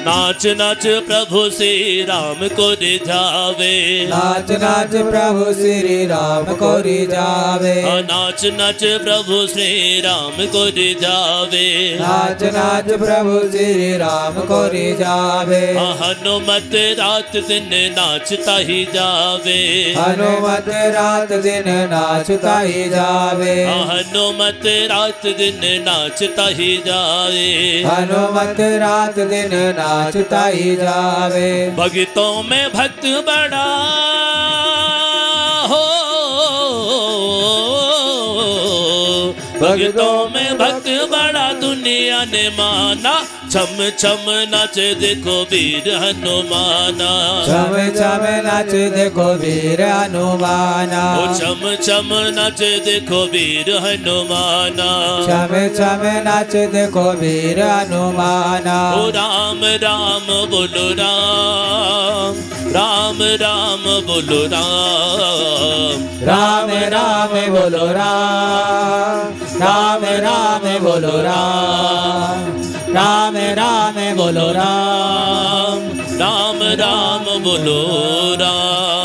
नाच नाच प्रभु श्री राम को रिझावे, नाच नाच प्रभु श्री राम को रिझावे, नाच नाच प्रभु श्री राम को रिझावे, नाच नाच प्रभु श्री राम को रिझावे। हनुमत रात दिन नाचता ही जावे, हनुमत रात दिन नाचता ही जावे, हनुमत रात दिन नाचता ही जावे, हनुमत रात दिन नाचता ही जावे। भक्तों में भक्त बड़ा हो, भक्तों में भक्त बड़ा दुनिया ने माना, छम छम नाच देखो वीर हनुमाना, छम छम नाच देखो वीर हनुमाना, ओ छम छम नाच देखो वीर हनुमाना, छम छम नाच देखो वीर हनुमाना। ओ राम राम बोलो राम, राम राम बोलो राम, राम राम बोलो राम, राम राम बोलो राम, राम राम बोलो राम, राम राम बोलो राम।